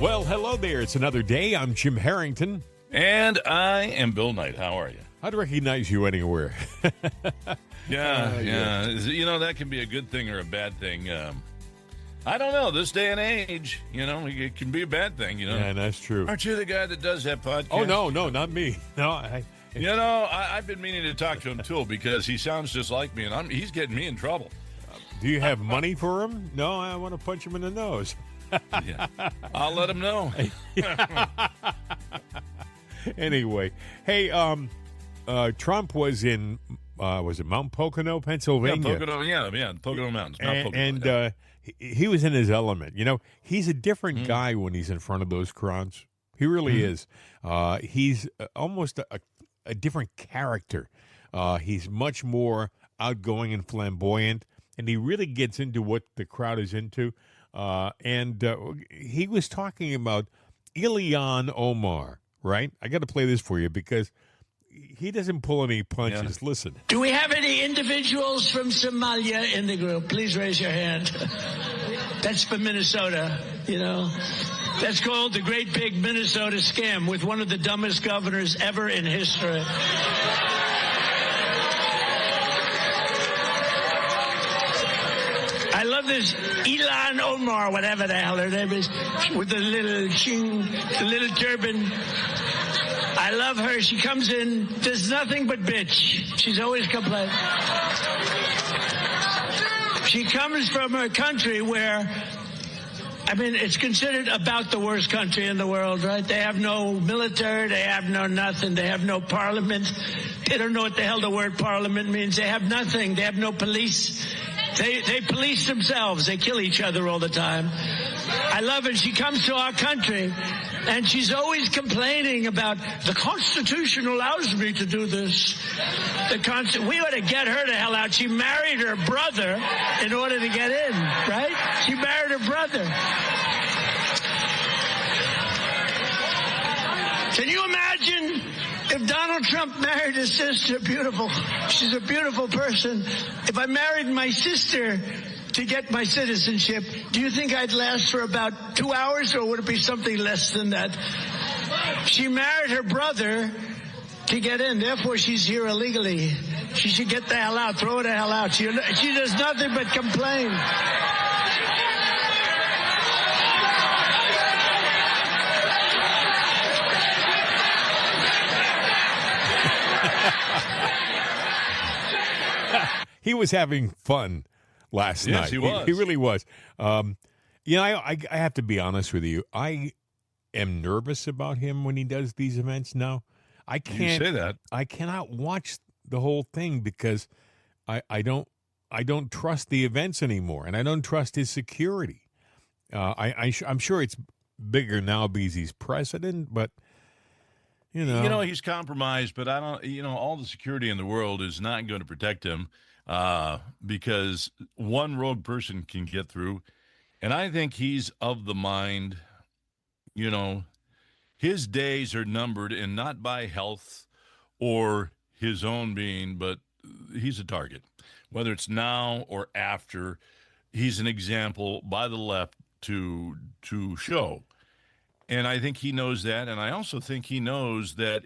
Well, hello there. It's another day. I'm Jim Harrington. And I am Bill Knight. How are you? I'd recognize you anywhere. Yeah. You know, that can be a good thing or a bad thing. I don't know. This day and age, it can be a bad thing, Yeah, that's true. Aren't you the guy that does that podcast? Oh, no, not me. No, I've been meaning to talk to him, too, because he sounds just like me, and he's getting me in trouble. Do you have money for him? No, I want to punch him in the nose. Yeah. I'll let him know. Anyway, hey, Trump was in, was it Mount Pocono, Pennsylvania? Pocono Mountains. And he was in his element. He's a different guy when he's in front of those crowds. He really is. He's almost a different character. He's much more outgoing and flamboyant, and he really gets into what the crowd is into. And he was talking about Ilhan Omar, right? I got to play this for you because he doesn't pull any punches. Yeah. Listen. Do we have any individuals from Somalia in the group? Please raise your hand. That's for Minnesota, That's called the Great Big Minnesota Scam with one of the dumbest governors ever in history. I love this Ilhan Omar, whatever the hell her name is, with the little turban. I love her. She comes in, does nothing but bitch. She's always complaining. She comes from a country where, it's considered about the worst country in the world, right? They have no military. They have no nothing. They have no parliament. They don't know what the hell the word parliament means. They have nothing. They have no police. They police themselves. They kill each other all the time. I love it. She comes to our country, and she's always complaining about the Constitution allows me to do this. We ought to get her the hell out. She married her brother in order to get in, right? She married her brother. Can you imagine if Donald Trump married his sister? Beautiful. She's a beautiful person. If I married my sister to get my citizenship, do you think I'd last for about 2 hours, or would it be something less than that? She married her brother to get in. Therefore, she's here illegally. She should get the hell out. Throw her the hell out. She does nothing but complain. He was having fun last night. Yes, he was. He really was. I have to be honest with you. I am nervous about him when he does these events now. I can't You say that. I cannot watch the whole thing because I don't trust the events anymore, and I don't trust his security. I'm sure it's bigger now because he's president, but he's compromised, but I don't. All the security in the world is not going to protect him. Because one rogue person can get through. And I think he's of the mind, his days are numbered, and not by health or his own being, but he's a target. Whether it's now or after, he's an example by the left to show. And I think he knows that. And I also think he knows that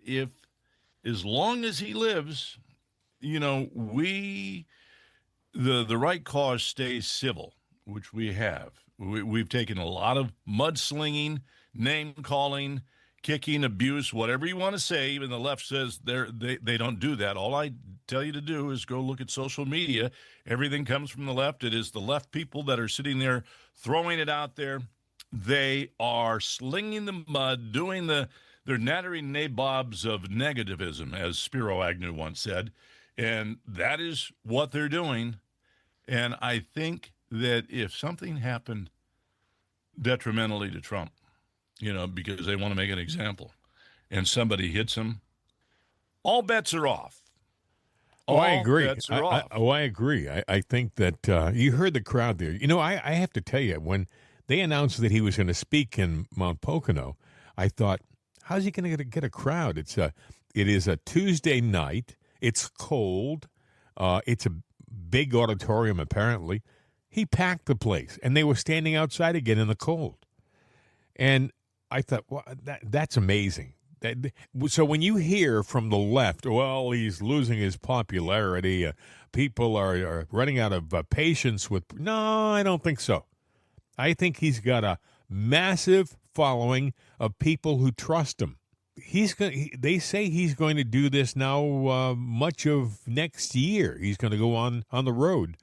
as long as he lives, the right cause stays civil, which we have. We've taken a lot of mudslinging, name-calling, kicking, abuse, whatever you want to say. Even the left says they don't do that. All I tell you to do is go look at social media. Everything comes from the left. It is the left people that are sitting there throwing it out there. They are slinging the mud, doing they're nattering nabobs of negativism, as Spiro Agnew once said. And that is what they're doing. And I think that if something happened detrimentally to Trump, because they want to make an example, and somebody hits him, all bets are off. I agree. Bets are off. I agree. I think that you heard the crowd there. I have to tell you, when they announced that he was going to speak in Mount Pocono, I thought, how's he going to get a crowd? It is a Tuesday night. It's cold. It's a big auditorium, apparently. He packed the place, and they were standing outside again in the cold. And I thought, well, that's amazing. So when you hear from the left, well, he's losing his popularity, people are running out of patience with. No, I don't think so. I think he's got a massive following of people who trust him. They say he's going to do this now much of next year. He's going to go on the road.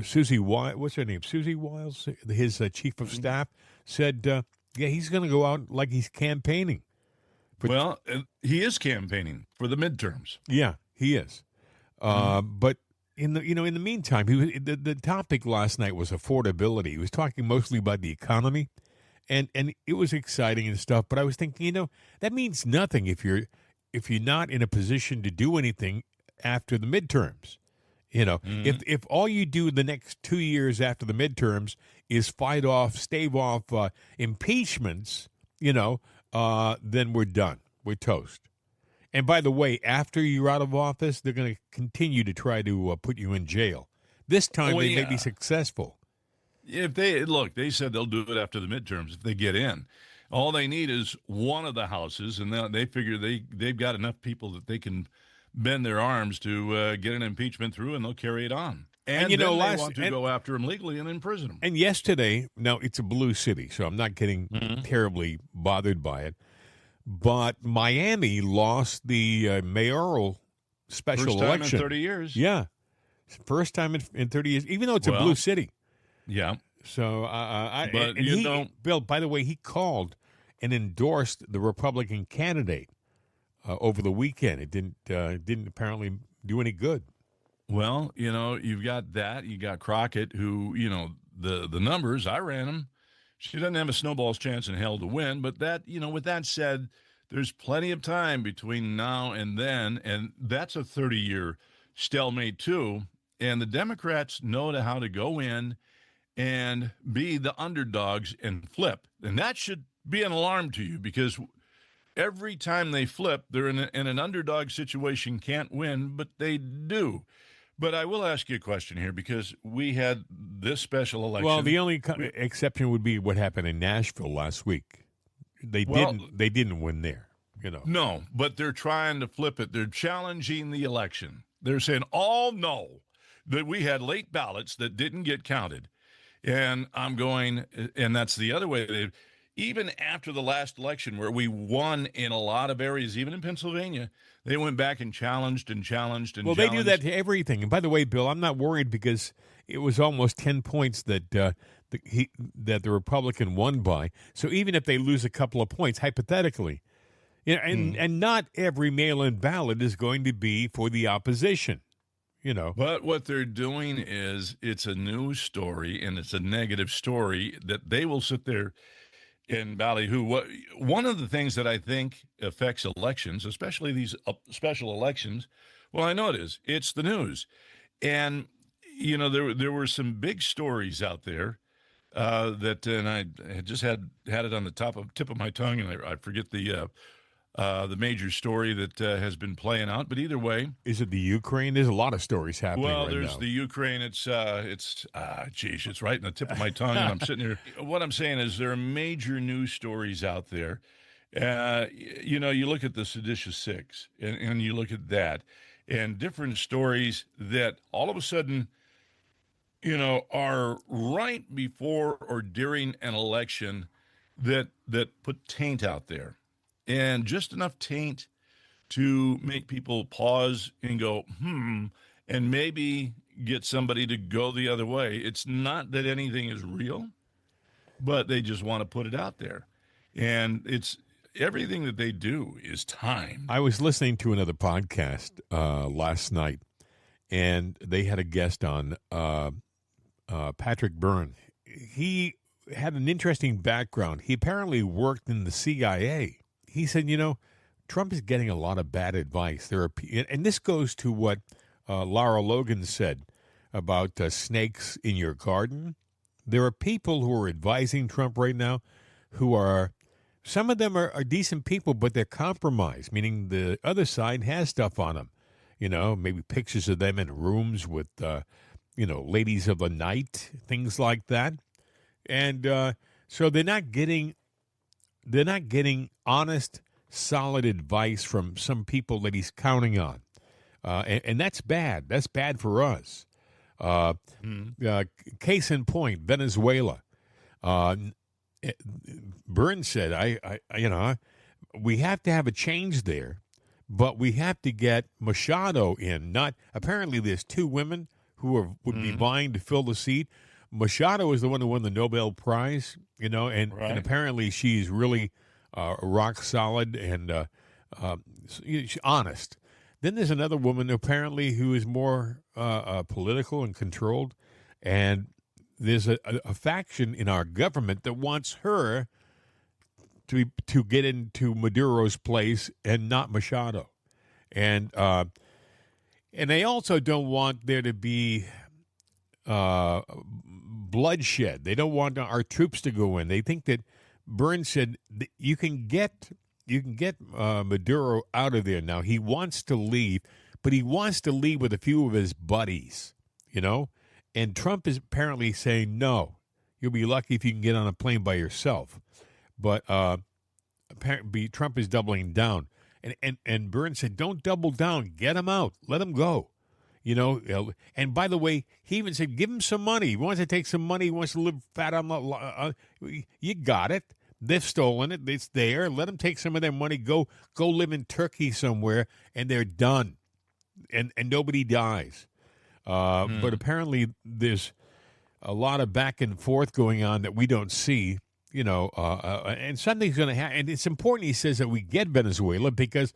Susie Wiles, what's her name? Susie Wiles, his chief of staff, said, yeah, he's going to go out like he's campaigning. Well, he is campaigning for the midterms. Yeah, he is. But in the meantime, the topic last night was affordability. He was talking mostly about the economy, and it was exciting and stuff. But I was thinking, that means nothing if you're not in a position to do anything after the midterms. If all you do the next 2 years after the midterms is stave off impeachments, then we're done. We're toast. And by the way, after you're out of office, they're going to continue to try to put you in jail. This time they may be successful. If they said they'll do it after the midterms if they get in. All they need is one of the houses, and they figure they've got enough people that they can bend their arms to get an impeachment through, and they'll carry it on. And then they want to go after him legally and imprison him. And yesterday, now it's a blue city, so I'm not getting terribly bothered by it, but Miami lost the mayoral special election. First time in 30 years. Yeah. First time in 30 years, even though it's a blue city. Yeah. So, but Bill, by the way, he called and endorsed the Republican candidate over the weekend. It didn't apparently do any good. Well, you've got that. You got Crockett, who, the numbers, I ran them. She doesn't have a snowball's chance in hell to win. But that, with that said, there's plenty of time between now and then. And that's a 30-year stalemate, too. And the Democrats know how to go in and be the underdogs and flip. And that should be an alarm to you, because every time they flip, they're in an underdog situation, can't win, but they do. But I will ask you a question here, because we had this special election. Well, the only exception would be what happened in Nashville last week. They didn't win there, No, but they're trying to flip it. They're challenging the election. They're saying, no, that we had late ballots that didn't get counted. And I'm going, and that's the other way. Even after the last election, where we won in a lot of areas, even in Pennsylvania, they went back and challenged. Well, they do that to everything. And by the way, Bill, I'm not worried, because it was almost 10 points that the Republican won by. So even if they lose a couple of points, hypothetically, and not every mail-in ballot is going to be for the opposition. But what they're doing is, it's a news story, and it's a negative story that they will sit there in ballyhoo. One of the things that I think affects elections, especially these special elections, well, I know it is. It's the news. And, there were some big stories out there and I had just had it on the tip of my tongue, and I forget the major story that has been playing out. But either way, is it the Ukraine? There's a lot of stories happening. Well, right there's now. The Ukraine. It's right in the tip of my tongue, and I'm sitting here. What I'm saying is, there are major news stories out there. You look at the Seditious Six, and you look at that, and different stories that all of a sudden, are right before or during an election that put taint out there. And just enough taint to make people pause and go, and maybe get somebody to go the other way. It's not that anything is real, but they just want to put it out there. And it's everything that they do is time. I was listening to another podcast last night, and they had a guest on, Patrick Byrne. He had an interesting background. He apparently worked in the CIA. He said, Trump is getting a lot of bad advice. And this goes to what Lara Logan said about snakes in your garden. There are people who are advising Trump right now who are, some of them are decent people, but they're compromised, meaning the other side has stuff on them. Maybe pictures of them in rooms with, ladies of the night, things like that. And so they're not getting they're not getting honest, solid advice from some people that he's counting on. And that's bad. That's bad for us. Case in point, Venezuela. Burns said, we have to have a change there, but we have to get Machado in. Not apparently, there's two women who would be vying to fill the seat. Machado is the one who won the Nobel Prize, and apparently she's really rock solid and she's honest. Then there's another woman apparently who is more political and controlled, and there's a faction in our government that wants her to get into Maduro's place and not Machado, and they also don't want there to be bloodshed. They don't want our troops to go in. They think that Burns said that you can get Maduro out of there now. He wants to leave, but he wants to leave with a few of his buddies, And Trump is apparently saying, no, you'll be lucky if you can get on a plane by yourself. But apparently Trump is doubling down. And Burns said, don't double down. Get him out. Let him go. And by the way, he even said, give him some money. He wants to take some money. He wants to live fat on the you got it. They've stolen it. It's there. Let them take some of their money. Go live in Turkey somewhere, and they're done. And nobody dies. But apparently there's a lot of back and forth going on that we don't see, and something's going to happen. And it's important, he says, that we get Venezuela because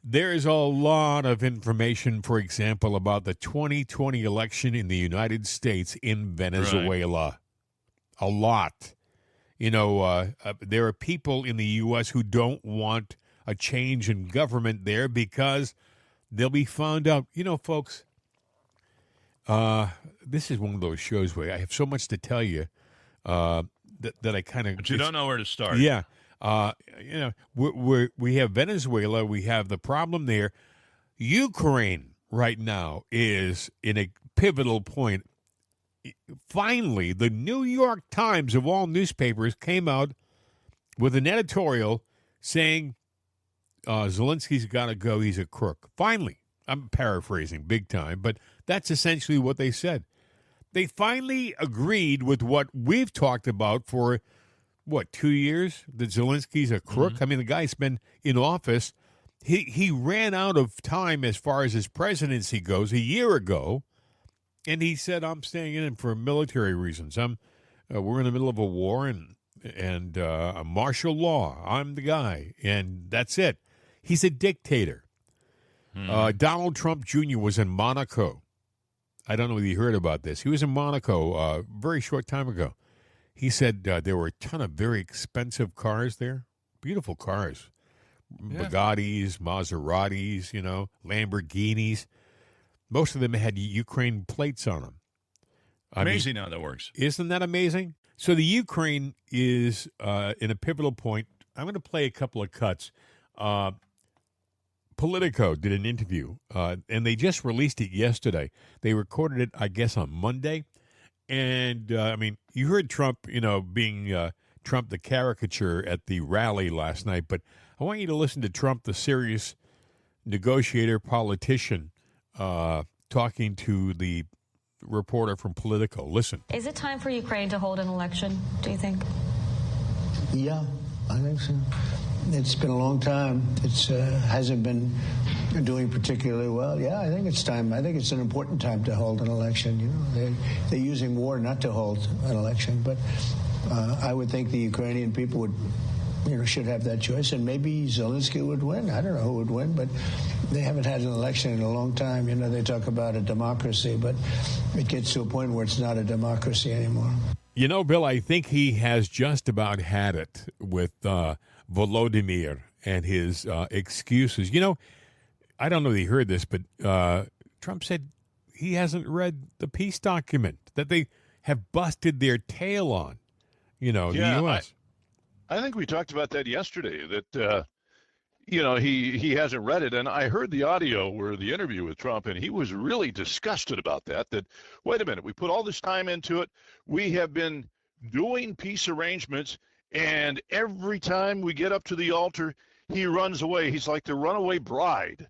there is a lot of information, for example, about the 2020 election in the United States in Venezuela. Right. A lot. There are people in the U.S. who don't want a change in government there because they'll be found out. Folks, this is one of those shows where I have so much to tell you that I kind of... But you don't know where to start. Yeah. We have Venezuela. We have the problem there. Ukraine right now is in a pivotal point. Finally, the New York Times of all newspapers came out with an editorial saying Zelensky's got to go. He's a crook. Finally. I'm paraphrasing big time, but that's essentially what they said. They finally agreed with what we've talked about for, 2 years, that Zelensky's a crook? Mm-hmm. I mean, the guy's been in office. He ran out of time as far as his presidency goes a year ago, and he said, I'm staying in for military reasons. We're in the middle of a war and a martial law. I'm the guy, and that's it. He's a dictator. Donald Trump Jr. was in Monaco. I don't know if you heard about this. He was in Monaco a very short time ago. He said there were a ton of very expensive cars there, beautiful cars, Bugattis, Maseratis, Lamborghinis. Most of them had Ukraine plates on them. Amazing how that works. Isn't that amazing? So the Ukraine is in a pivotal point. I'm going to play a couple of cuts. Politico did an interview, and they just released it yesterday. They recorded it, I guess, on Monday. And, you heard Trump, being Trump the caricature at the rally last night. But I want you to listen to Trump, the serious negotiator, politician, talking to the reporter from Politico. Listen. Is it time for Ukraine to hold an election, do you think? Yeah, I think so. It's been a long time. It hasn't been doing particularly well. Yeah, I think it's time. I think it's an important time to hold an election. They're using war not to hold an election, but I would think the Ukrainian people would, should have that choice, and maybe Zelensky would win. I don't know who would win, but they haven't had an election in a long time. They talk about a democracy, but it gets to a point where it's not a democracy anymore. Bill, I think he has just about had it with Volodymyr and his excuses. I don't know if you heard this, but Trump said he hasn't read the peace document that they have busted their tail on, the U.S. I think we talked about that yesterday, that, he hasn't read it. And I heard the audio where the interview with Trump, and he was really disgusted about that, wait a minute, we put all this time into it. We have been doing peace arrangements, And every time we get up to the altar, he runs away. He's like the runaway bride.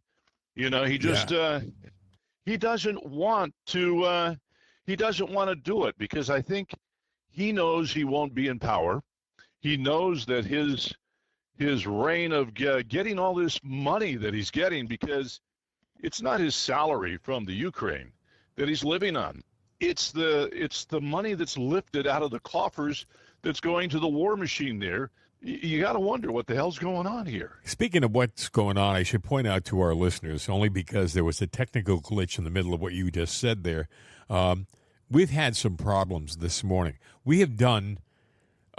You know, he just he doesn't want to do it because I think he knows he won't be in power. He knows that his reign of getting all this money that he's getting, because it's not his salary from the Ukraine that he's living on. It's the money that's lifted out of the coffers that's going to the war machine there. You got to wonder what the hell's going on here. Speaking of what's going on, I should point out to our listeners, only because there was a technical glitch in the middle of what you just said there, we've had some problems this morning. We have done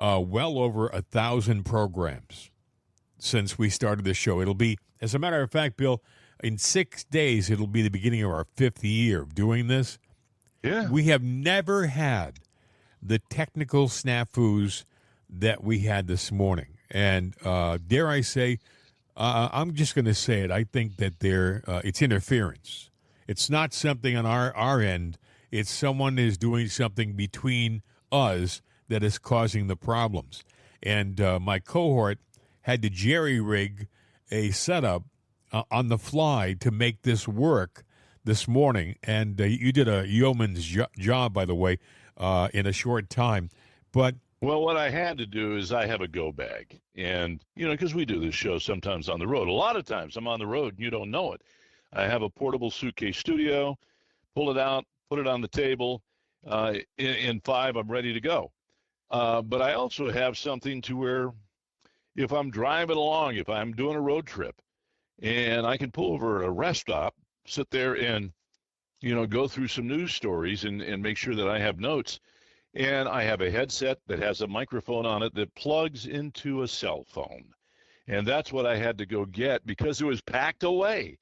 well over 1,000 programs since we started the show. It'll be, as a matter of fact, Bill, in 6 days, it'll be the beginning of our 5th year of doing this. Yeah. We have never had the technical snafus that we had this morning. And dare I say, I'm just going to say it, I think that it's interference. It's not something on our end. It's someone is doing something between us that is causing the problems. And my cohort had to jerry-rig a setup on the fly to make this work this morning. And you did a yeoman's job, by the way, in a short time. But well, what I had to do is I have a go bag. And, you know, because we do this show sometimes on the road. A lot of times I'm on the road and you don't know it. I have a portable suitcase studio, pull it out, put it on the table. In 5, I'm ready to go. But I also have something to where if I'm driving along, if I'm doing a road trip, and I can pull over at a rest stop, sit there and, you know, go through some news stories and make sure that I have notes. And I have a headset that has a microphone on it that plugs into a cell phone. And that's what I had to go get because it was packed away.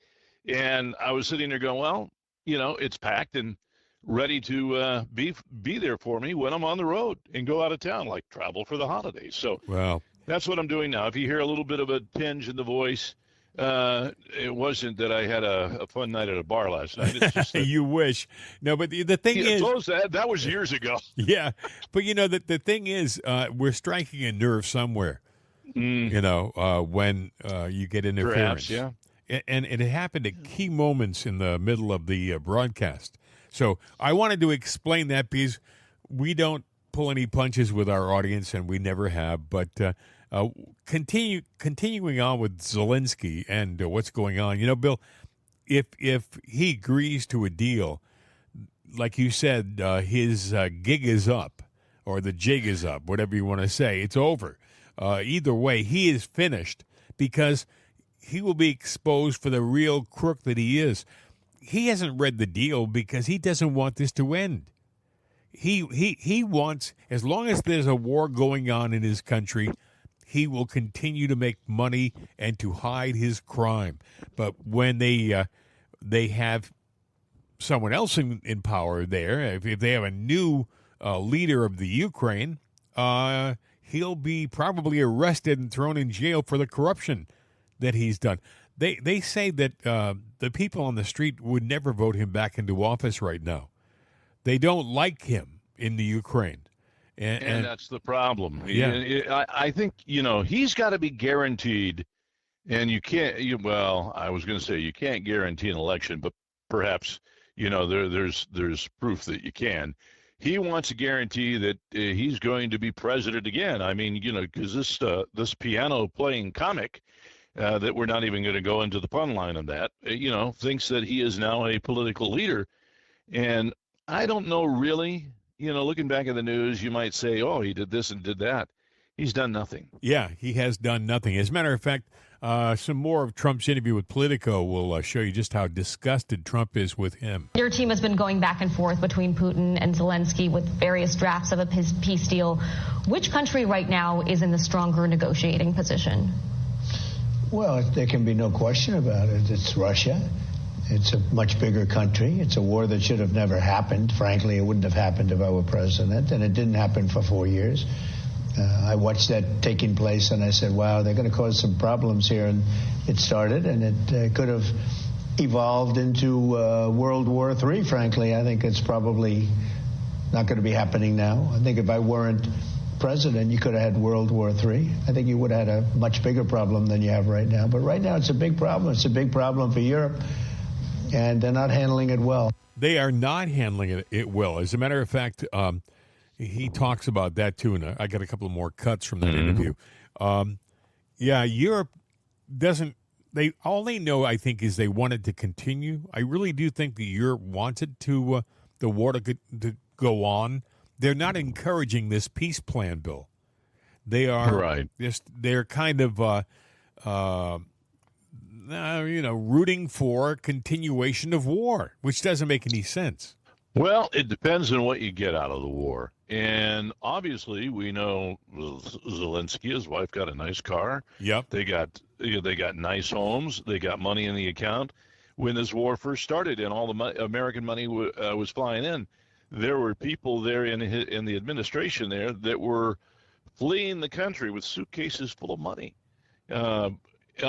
And I was sitting there going, well, you know, it's packed and ready to be there for me when I'm on the road and go out of town, like travel for the holidays. So that's what I'm doing now. If you hear a little bit of a tinge in the voice, it wasn't that I had a fun night at a bar last night. It's just that, you wish. No, but the thing is, that was years ago. Yeah, but you know the thing is, we're striking a nerve somewhere. You know, when you get interference. Perhaps, yeah. And it happened at key moments in the middle of the broadcast. So I wanted to explain that because we don't pull any punches with our audience, and we never have. But continuing on with Zelensky and what's going on, you know, Bill, if he agrees to a deal, like you said, his gig is up, or the jig is up, whatever you want to say. It's over. Either way, he is finished because he will be exposed for the real crook that he is. He hasn't read the deal because he doesn't want this to end. He wants, as long as there's a war going on in his country, he will continue to make money and to hide his crime. But when they have someone else in power there, if they have a new leader of the Ukraine, he'll be probably arrested and thrown in jail for the corruption that he's done. They say that the people on the street would never vote him back into office right now. They don't like him in the Ukraine. And that's the problem. Yeah. I think, you know, he's got to be guaranteed, and you can't, I was going to say you can't guarantee an election, but perhaps, you know, there's proof that you can. He wants a guarantee that he's going to be president again. I mean, you know, because this piano playing comic, that we're not even going to go into the pun line on that, you know, thinks that he is now a political leader. And I don't know really, you know, looking back at the news, you might say, oh, he did this and did that. He's done nothing. Yeah, he has done nothing. As a matter of fact, some more of Trump's interview with Politico will show you just how disgusted Trump is with him. Your team has been going back and forth between Putin and Zelensky with various drafts of a peace deal. Which country right now is in the stronger negotiating position? Well, there can be no question about it. It's Russia. It's a much bigger country. It's a war that should have never happened. Frankly, it wouldn't have happened if I were president, and it didn't happen for 4 years. I watched that taking place, and I said, wow, they're going to cause some problems here. And it started, and it could have evolved into World War III, frankly. I think it's probably not going to be happening now. I think if I weren't president, you could have had World War III. I think you would have had a much bigger problem than you have right now. But right now, it's a big problem. It's a big problem for Europe, and they're not handling it well. They are not handling it well. As a matter of fact, he talks about that too, and I got a couple of more cuts from that interview. Europe doesn't. All they know, I think, is they want it to continue. I really do think that Europe wants it to the war to go on. They're not encouraging this peace plan, Bill. They are they're kind of rooting for continuation of war, which doesn't make any sense. Well, it depends on what you get out of the war. And obviously, we know Zelensky, his wife, got a nice car. Yep. They got nice homes. They got money in the account. When this war first started and all the American money was flying in, there were people there in the administration there that were fleeing the country with suitcases full of money,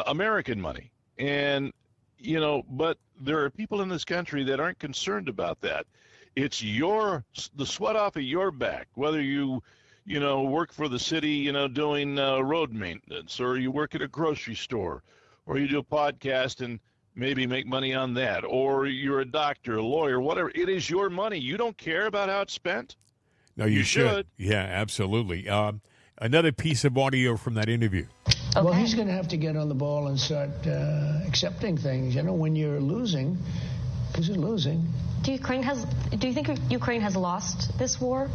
American money. And, but there are people in this country that aren't concerned about that. It's the sweat off of your back, whether you work for the city, doing road maintenance, or you work at a grocery store, or you do a podcast and maybe make money on that, or you're a doctor, a lawyer, whatever. It is your money. You don't care about how it's spent? No, you should. Yeah, absolutely. Another piece of audio from that interview. Okay. Well, he's going to have to get on the ball and start accepting things. When you're losing, because you're losing. Do you think Ukraine has lost this war?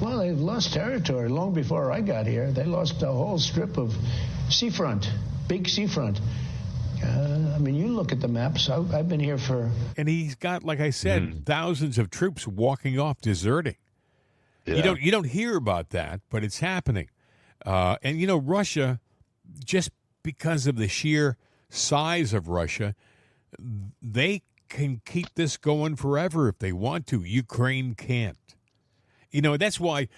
Well, they've lost territory long before I got here. They lost a whole strip of seafront, big seafront. You look at the maps. I've been here for... And he's got, like I said, thousands of troops walking off, deserting. Yeah. You don't hear about that, but it's happening. And Russia, just because of the sheer size of Russia, they can keep this going forever if they want to. Ukraine can't. That's why,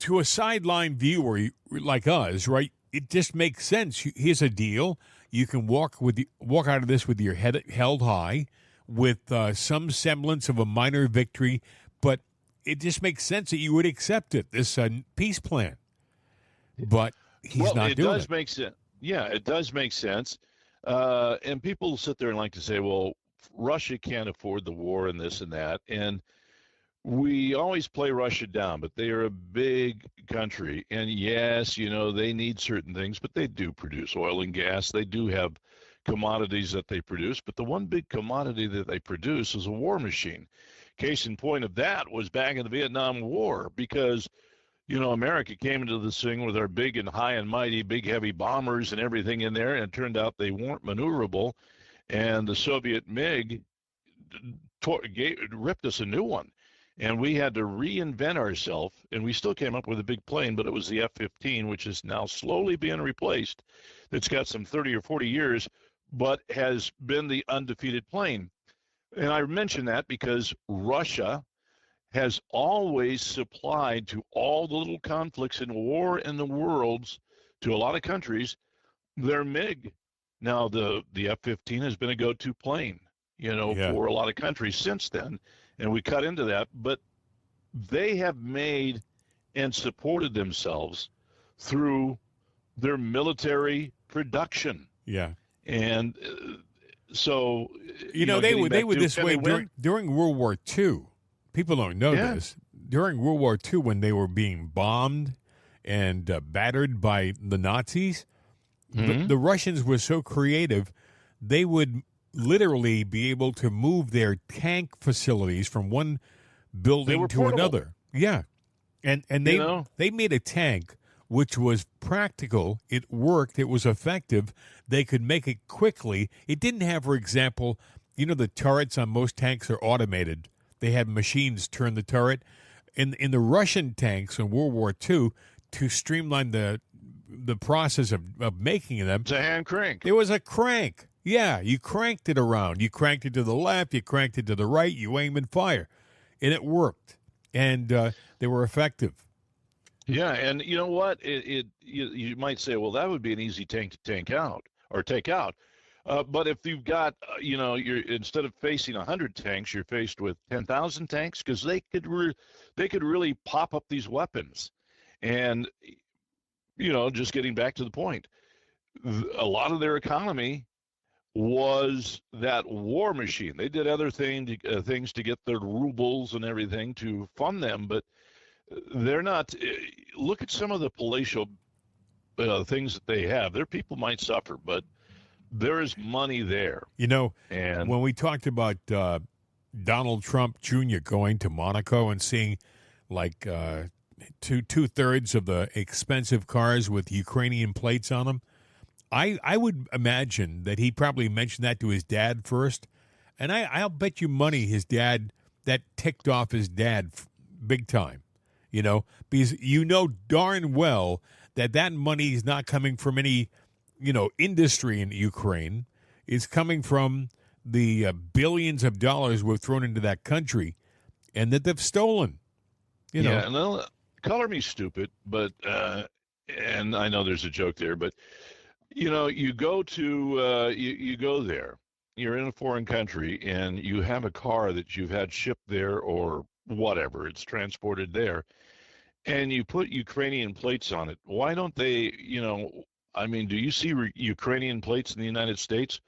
to a sideline viewer like us, right, it just makes sense. Here's a deal. You can walk out of this with your head held high, with some semblance of a minor victory, but it just makes sense that you would accept it, this peace plan. But he's not doing it. Well, it does make sense. Yeah, it does make sense. And people sit there and like to say, well, Russia can't afford the war and this and that. And we always play Russia down, but they are a big country. And yes, they need certain things, but they do produce oil and gas. They do have commodities that they produce. But the one big commodity that they produce is a war machine. Case in point of that was back in the Vietnam War, because America came into this thing with our big and high and mighty, big heavy bombers and everything in there, and it turned out they weren't maneuverable, and the Soviet MiG ripped us a new one, and we had to reinvent ourselves, and we still came up with a big plane, but it was the F-15, which is now slowly being replaced. It's got some 30 or 40 years, but has been the undefeated plane. And I mention that because Russia has always supplied to all the little conflicts and war in the world, to a lot of countries, their MiG. Now, the F-15 has been a go-to plane, for a lot of countries since then, and we cut into that. But they have made and supported themselves through their military production. Yeah. And so, they were this way during World War II. People don't know this. During World War II, when they were being bombed and battered by the Nazis, the Russians were so creative, they would literally be able to move their tank facilities from one building to another. Yeah. And they made a tank which was practical. It worked. It was effective. They could make it quickly. It didn't have, for example, the turrets on most tanks are automated. They had machines turn the turret. In the Russian tanks in World War II, to streamline the process of making them, it's a hand crank. There was a crank. Yeah, you cranked it around. You cranked it to the left. You cranked it to the right. You aim and fire, and it worked. And they were effective. Yeah, and you know what? You might say, well, that would be an easy tank to take out. But if you've got, you're instead of facing 100 tanks, you're faced with 10,000 tanks, because they could really pop up these weapons. And, just getting back to the point, a lot of their economy was that war machine. They did other things to get their rubles and everything to fund them, but they're not. Look at some of the palatial things that they have. Their people might suffer, but there is money there. And when we talked about Donald Trump Jr. going to Monaco and seeing like two-thirds of the expensive cars with Ukrainian plates on them, I would imagine that he probably mentioned that to his dad first, and I'll bet you money his dad, that ticked off his dad big time, because darn well that money is not coming from any, industry in Ukraine. It's coming from the billions of dollars we've thrown into that country and that they've stolen. Yeah, and they'll color me stupid, but and I know there's a joke there, but you go to you go there. You're in a foreign country and you have a car that you've had shipped there or whatever, it's transported there, and you put Ukrainian plates on it. Why don't they, do you see Ukrainian plates in the United States?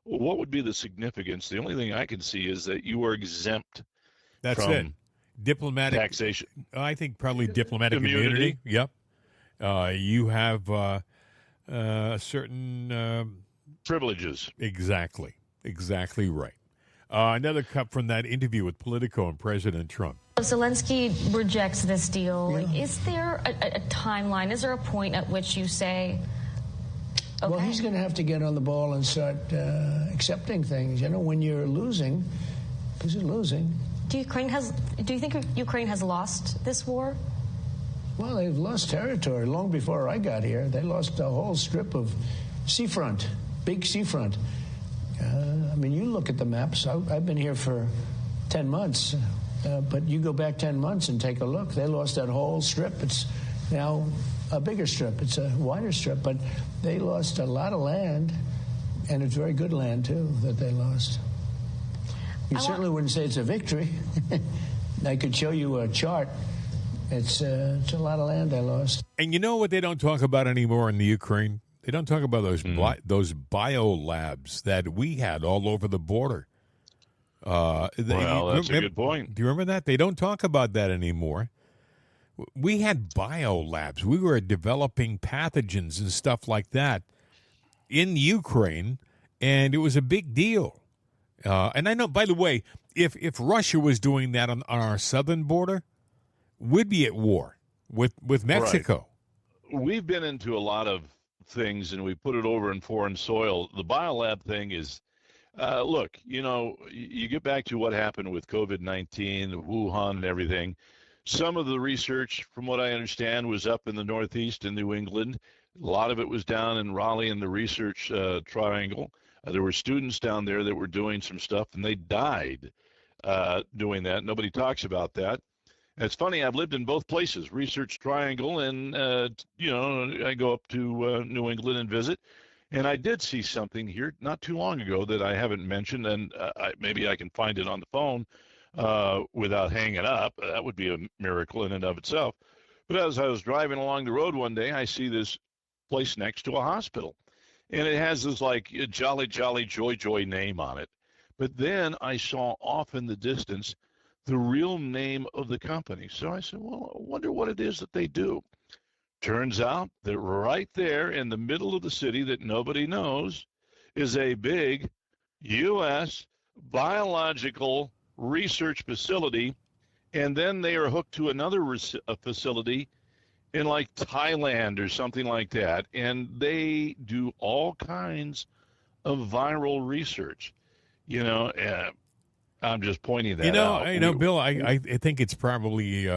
What would be the significance? The only thing I can see is that you are exempt That's from it. Diplomatic taxation. I think probably diplomatic immunity. Yep. You have certain privileges. Exactly right. Another cut from that interview with Politico and President Trump. If Zelensky rejects this deal, is there a timeline? Is there a point at which you say, okay? Well, he's going to have to get on the ball and start accepting things. When you're losing, because you're losing. Do you think Ukraine has lost this war? Well, they've lost territory long before I got here. They lost a whole strip of seafront, big seafront. You look at the maps. I've been here for 10 months, but you go back 10 months and take a look. They lost that whole strip. It's now a bigger strip. It's a wider strip, but they lost a lot of land, and it's very good land, too, that they lost. You certainly wouldn't say it's a victory. I could show you a chart. It's a lot of land they lost. And you know what they don't talk about anymore in the Ukraine? They don't talk about those bio labs that we had all over the border. That's a good point. Do you remember that? They don't talk about that anymore. We had bio labs. We were developing pathogens and stuff like that in Ukraine, and it was a big deal. And I know, by the way, if Russia was doing that on our southern border, we'd be at war with Mexico. Right. We've been into a lot of things, and we put it over in foreign soil. The biolab thing is, look, you get back to what happened with COVID-19, Wuhan and everything. Some of the research, from what I understand, was up in the Northeast in New England. A lot of it was down in Raleigh in the research triangle. There were students down there that were doing some stuff, and they died doing that. Nobody talks about that. And it's funny, I've lived in both places, Research Triangle, and, I go up to New England and visit. And I did see something here not too long ago that I haven't mentioned, and maybe I can find it on the phone without hanging up. That would be a miracle in and of itself. But as I was driving along the road one day, I see this place next to a hospital. And it has this jolly, jolly, joy, joy name on it. But then I saw off in the distance the real name of the company. So I said, well, I wonder what it is that they do. Turns out that right there in the middle of the city that nobody knows is a big U.S. biological research facility. And then they are hooked to another facility in Thailand or something like that. And they do all kinds of viral research. I'm just pointing that out. Bill, I think it's probably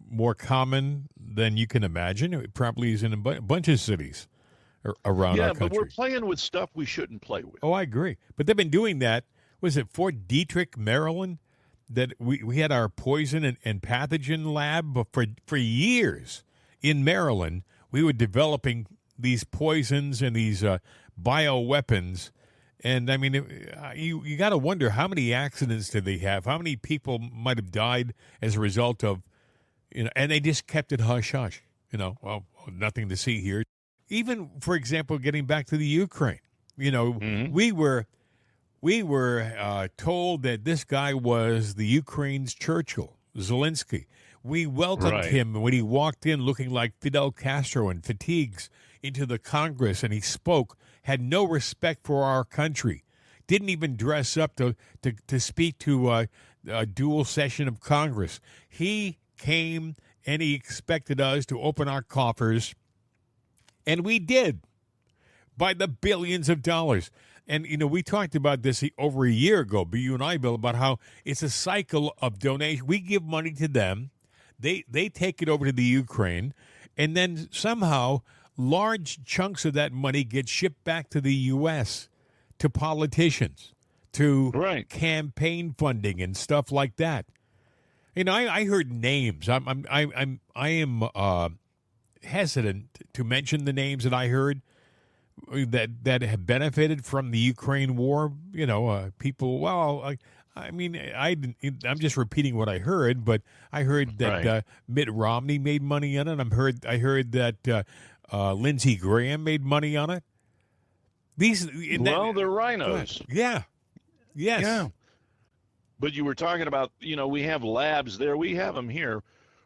more common than you can imagine. It probably is in a bunch of cities around our country. Yeah, but we're playing with stuff we shouldn't play with. Oh, I agree. But they've been doing that. Was it Fort Detrick, Maryland, that we had our poison and pathogen lab for years in Maryland? We were developing these poisons and these bioweapons. And, you got to wonder how many accidents did they have? How many people might have died as a result of, and they just kept it hush hush. Well, nothing to see here. Even, for example, getting back to the Ukraine, we were told that this guy was the Ukraine's Churchill, Zelensky. We welcomed him when he walked in looking like Fidel Castro in fatigues into the Congress, and he spoke, had no respect for our country, didn't even dress up to speak to a dual session of Congress. He came and he expected us to open our coffers, and we did, by the billions of dollars. And, we talked about this over a year ago, but you and I, Bill, about how it's a cycle of donation. We give money to them. They take it over to the Ukraine, and then somehow large chunks of that money get shipped back to the U.S., to politicians, to campaign funding and stuff like that. I heard names. I am hesitant to mention the names that I heard that have benefited from the Ukraine war. People. Well, I'm just repeating what I heard, but I heard that Mitt Romney made money on it. I heard that Lindsey Graham made money on it. They're rhinos. Yeah. Yes. Yeah. But you were talking about, we have labs there. We have them here.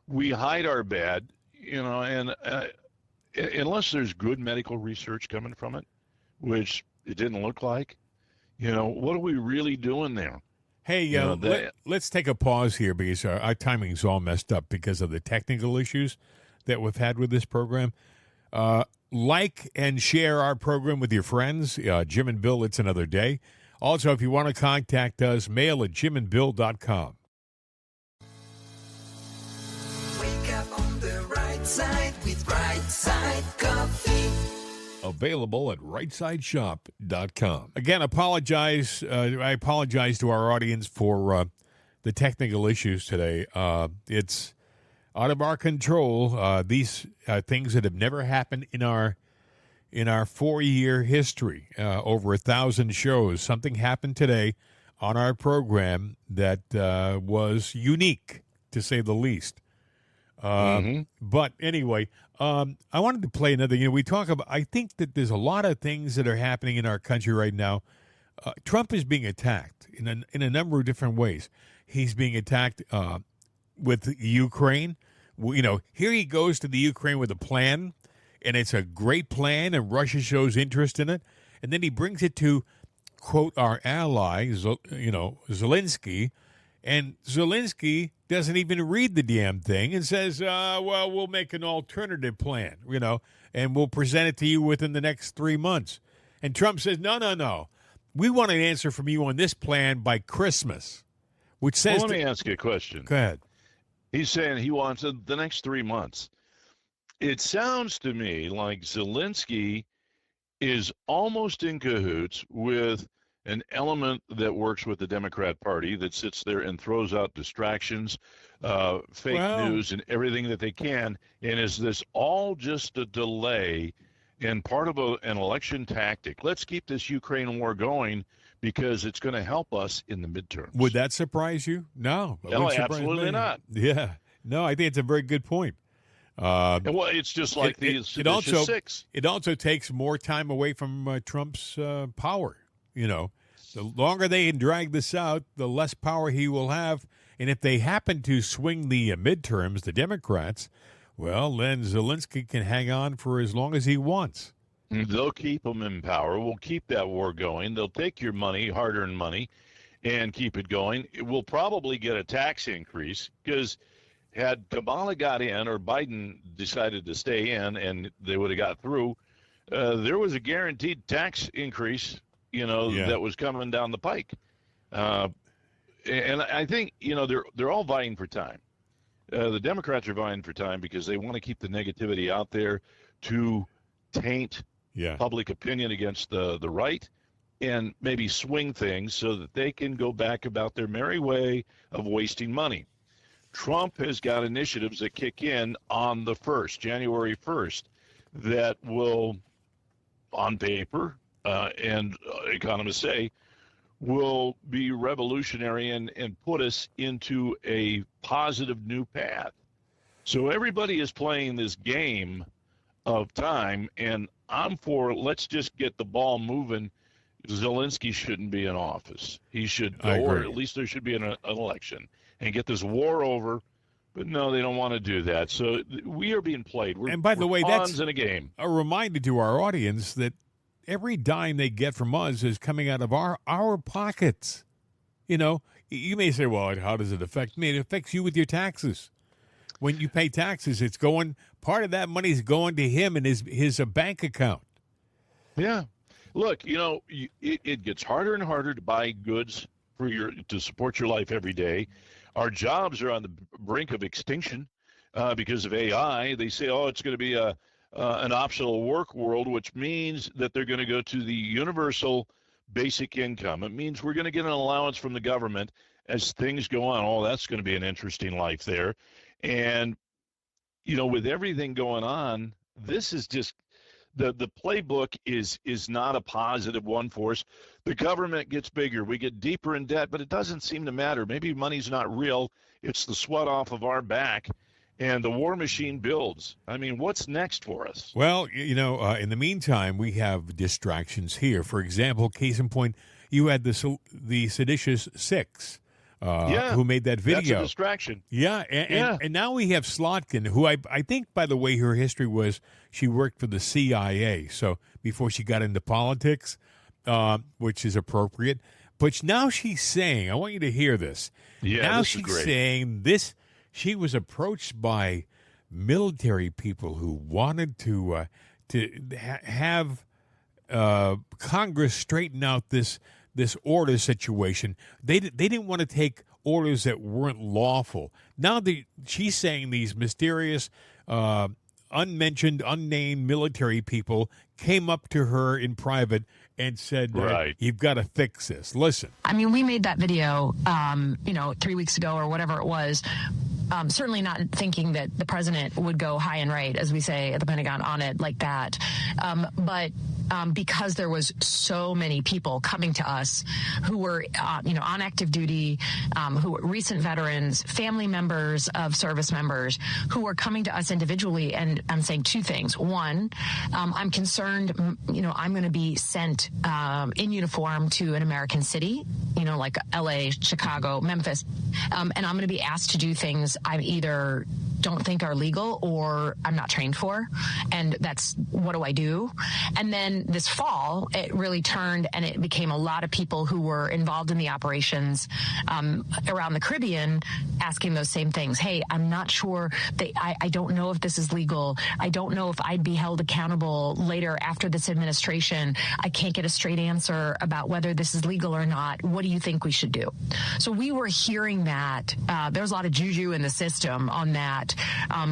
We hide our bad, and unless there's good medical research coming from it, which it didn't look like, what are we really doing there? Hey, let's take a pause here because our timing's all messed up because of the technical issues that we've had with this program. Like and share our program with your friends. Jim and Bill, It's Another Day. Also, if you want to contact us, mail at jimandbill.com. Wake up on the right side with Right Side Coffee. Available at rightsideshop.com. Again, I apologize to our audience for the technical issues today. It's out of our control. These things that have never happened in our 4-year history, over 1,000 shows. Something happened today on our program that was unique, to say the least. But anyway, I wanted to play another. We talk about. I think that there's a lot of things that are happening in our country right now. Trump is being attacked in a number of different ways. He's being attacked with Ukraine. Here he goes to the Ukraine with a plan, and it's a great plan, and Russia shows interest in it, and then he brings it to, quote, our ally, Zelensky, and Zelensky doesn't even read the damn thing and says, well, we'll make an alternative plan, and we'll present it to you within the next 3 months. And Trump says, no. We want an answer from you on this plan by Christmas, which says... Well, let me ask you a question. Go ahead. He's saying he wants the next 3 months. It sounds to me like Zelensky is almost in cahoots with an element that works with the Democrat Party that sits there and throws out distractions, fake news, and everything that they can. And is this all just a delay and part of an election tactic? Let's keep this Ukraine war going because it's going to help us in the midterms. Would that surprise you? No. No, absolutely not. Yeah. No, I think it's a very good point. Well, it's just like the Seditious Six. It also takes more time away from Trump's power. The longer they can drag this out, the less power he will have. And if they happen to swing the midterms, the Democrats, well, then Zelensky can hang on for as long as he wants. They'll keep him in power. We'll keep that war going. They'll take your money, hard-earned money, and keep it going. We'll probably get a tax increase because had Kamala got in or Biden decided to stay in and they would have got through, there was a guaranteed tax increase, that was coming down the pike. And I think, they're all vying for time. The Democrats are vying for time because they want to keep the negativity out there to taint public opinion against the right and maybe swing things so that they can go back about their merry way of wasting money. Trump has got initiatives that kick in on the 1st, January 1st, that will, on paper, and economists say, will be revolutionary and put us into a positive new path. So everybody is playing this game of time, and I'm for let's just get the ball moving. Zelensky shouldn't be in office. He should, or at least there should be an election and get this war over. But no, they don't want to do that. So we are being played. And by the way, that's in a game. A reminder to our audience that every dime they get from us is coming out of our pockets. You know, you may say, well, how does it affect me? It affects you with your taxes. When you pay taxes, it's going, part of that money is going to him and his bank account. Yeah. Look, you know, it gets harder and harder to buy goods to support your life every day. Our jobs are on the brink of extinction because of AI. They say, oh, it's going to be an optional work world, which means that they're going to go to the universal basic income. It means we're going to get an allowance from the government as things go on. Oh, that's going to be an interesting life there. And, you know, with everything going on, this is just the playbook is not a positive one for us. The government gets bigger. We get deeper in debt, but it doesn't seem to matter. Maybe money's not real. It's the sweat off of our back, and the war machine builds. I mean, what's next for us? Well, you know, in the meantime, we have distractions here. For example, case in point, you had the seditious six. Who made that video. That's a distraction. Yeah, and now we have Slotkin, who I think, by the way, her history was she worked for the CIA, so before she got into politics, which is appropriate. But now she's saying, I want you to hear this. Yeah, now this she's is great. saying this, she was approached by military people who wanted to have Congress straighten out this order situation. They didn't want to take orders that weren't lawful. Now she's saying these mysterious, unmentioned, unnamed military people came up to her in private and said, right, you've got to fix this. Listen. I mean, we made that video, 3 weeks ago or whatever it was. Certainly not thinking that the president would go high and right, as we say at the Pentagon, on it like that. But because there was so many people coming to us who were, on active duty, who were recent veterans, family members of service members, who were coming to us individually. And I'm saying two things. One, I'm concerned, I'm going to be sent in uniform to an American city, like LA, Chicago, Memphis. And I'm going to be asked to do things I either don't think are legal or I'm not trained for. And that's, what do I do? And then this fall, it really turned and it became a lot of people who were involved in the operations around the Caribbean asking those same things. Hey, I'm not sure. I don't know if this is legal. I don't know if I'd be held accountable later after this administration. I can't get a straight answer about whether this is legal or not. What do you think we should do? So we were hearing that. There's a lot of juju in the system on that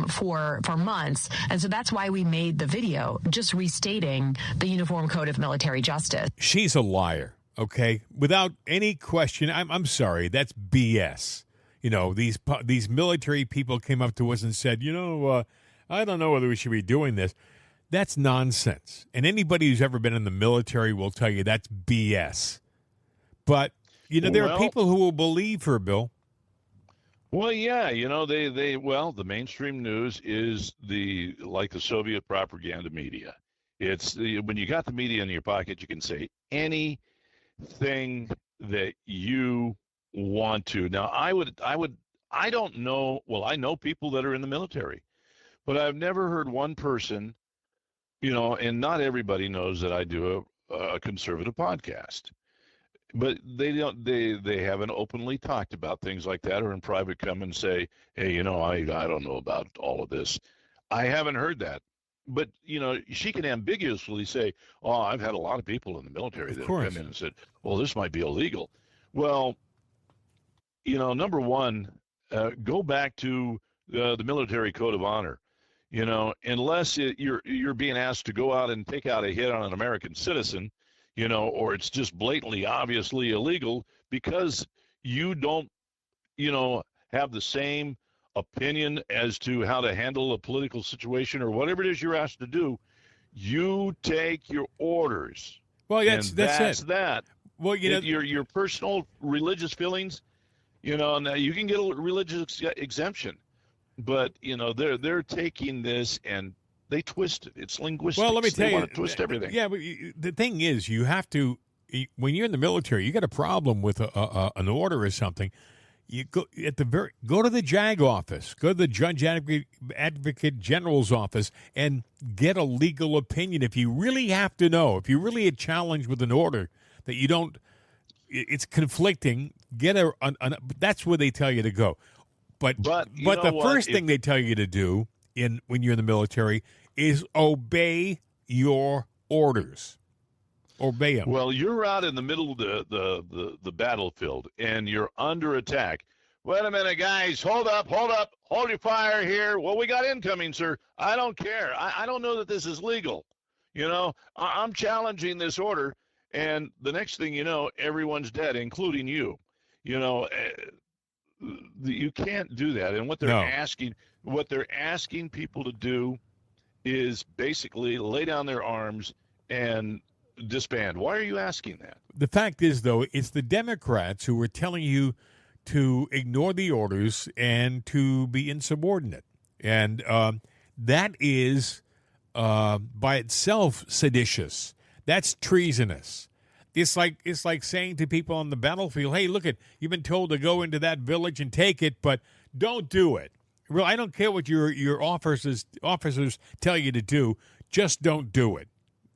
for months. And so that's why we made the video, just restating the Uniform Code of Military Justice. She's a liar, okay? Without any question. I'm sorry, that's BS. These military people came up to us and said, I don't know whether we should be doing this. That's nonsense. And anybody who's ever been in the military will tell you that's BS. But, there are people who will believe her, Bill. Well, yeah, the mainstream news is like the Soviet propaganda media. It's when you got the media in your pocket, you can say anything that you want to. Now, I don't know. Well, I know people that are in the military, but I've never heard one person, and not everybody knows that I do a conservative podcast. But they don't. They haven't openly talked about things like that, or in private come and say, "Hey, I don't know about all of this." I haven't heard that. But she can ambiguously say, "Oh, I've had a lot of people in the military that have come in and said, well, this might be illegal." Well, number one, go back to the military code of honor. Unless you're being asked to go out and take out a hit on an American citizen. Or it's just blatantly, obviously illegal because you don't, have the same opinion as to how to handle a political situation or whatever it is you're asked to do. You take your orders. Well, that's it. That. Well, your personal religious feelings, now you can get a religious exemption, But they're taking this and they twist it. It's linguistics. Well, let me tell they you, want to twist everything. Yeah, but the thing is, you have to, when you're in the military, you got a problem with an order or something. You go go to the JAG office, go to the Judge Advocate General's office, and get a legal opinion. If you really have to know, if you really are challenged with an order that you don't, it's conflicting. Get that's where they tell you to go. But the first thing they tell you to do when you're in the military is obey your orders. Obey them. Well, you're out in the middle of the battlefield, and you're under attack. Wait a minute, guys. Hold up. Hold your fire here. Well, we got incoming, sir. I don't care. I don't know that this is legal. I'm challenging this order, and the next thing you know, everyone's dead, including you. You can't do that. And what they're asking people to do is basically lay down their arms and disband. Why are you asking that? The fact is, though, it's the Democrats who are telling you to ignore the orders and to be insubordinate. And that is, by itself, seditious. That's treasonous. It's like saying to people on the battlefield, hey, look, you've been told to go into that village and take it, but don't do it. Well, I don't care what your officers tell you to do. Just don't do it.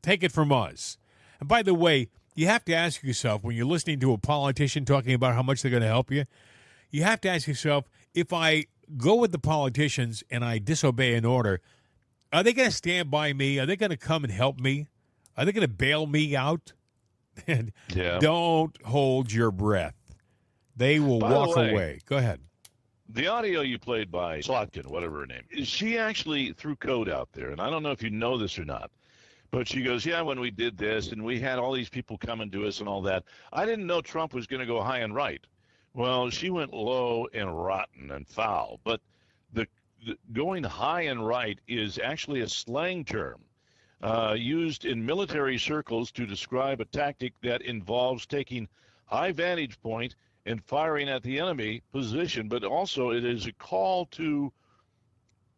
Take it from us. And by the way, you have to ask yourself, when you're listening to a politician talking about how much they're going to help you, you have to ask yourself, if I go with the politicians and I disobey an order, are they going to stand by me? Are they going to come and help me? Are they going to bail me out? And don't hold your breath. They will walk away. Go ahead. The audio you played by Slotkin, whatever her name, she actually threw code out there, and I don't know if you know this or not, but she goes, yeah, when we did this and we had all these people coming to us and all that, I didn't know Trump was going to go high and right. Well, she went low and rotten and foul, but the going high and right is actually a slang term used in military circles to describe a tactic that involves taking high vantage point and firing at the enemy position, but also it is a call to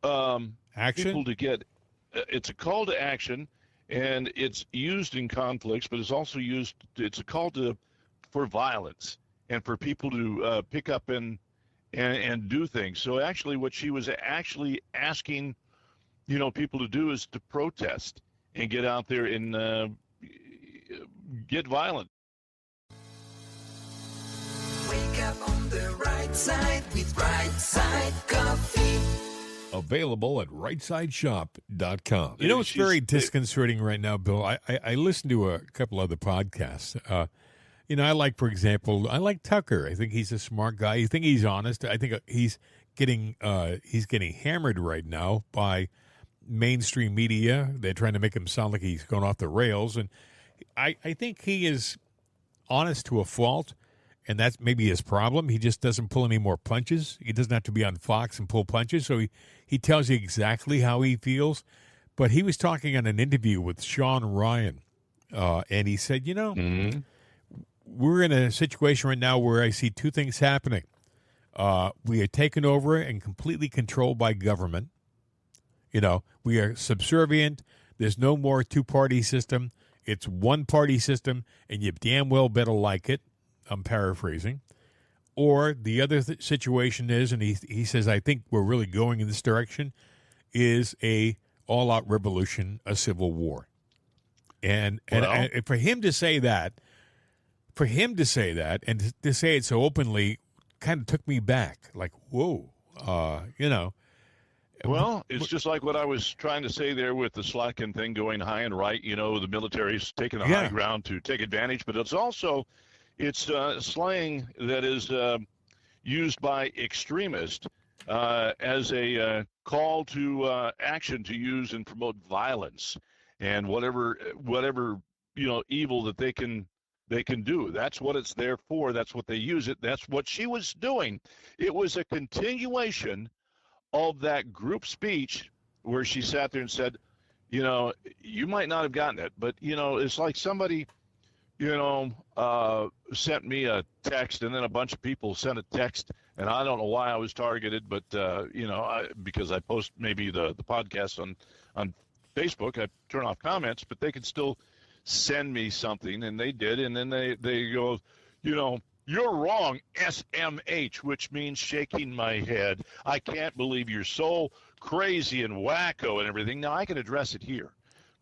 action. People to get. It's a call to action, and it's used in conflicts, but it's also used. It's a call for violence and for people to pick up and do things. So actually, what she was actually asking, people to do is to protest and get out there and get violent. Wake up on the right side with Right Side Coffee. Available at rightsideshop.com. It's very disconcerting right now, Bill. I listen to a couple other podcasts. I like, for example, Tucker. I think he's a smart guy. I think he's honest. I think he's getting hammered right now by mainstream media. They're trying to make him sound like he's going off the rails. And I think he is honest to a fault. And that's maybe his problem. He just doesn't pull any more punches. He doesn't have to be on Fox and pull punches. So he tells you exactly how he feels. But he was talking on an interview with Sean Ryan. And he said, we're in a situation right now where I see two things happening. We are taken over and completely controlled by government. We are subservient. There's no more two-party system. It's one-party system, and you damn well better like it. I'm paraphrasing. Or the other situation is, and he says, I think we're really going in this direction, is a all-out revolution, a civil war. And for him to say that, and to say it so openly, kind of took me back. Like, whoa, Well, it's just like what I was trying to say there with the Slotkin thing going high and right. The military's taking the high ground to take advantage, but it's also slang that is used by extremists as a call to action to use and promote violence and whatever evil that they can do. That's what it's there for. That's what they use it. That's what she was doing. It was a continuation of that group speech where she sat there and said, you might not have gotten it, but it's like somebody sent me a text, and then a bunch of people sent a text and I don't know why I was targeted, but because I post maybe the podcast on Facebook, I turn off comments, but they can still send me something, and they did, and then they go, you're wrong, SMH, which means shaking my head. I can't believe you're so crazy and wacko and everything. Now, I can address it here,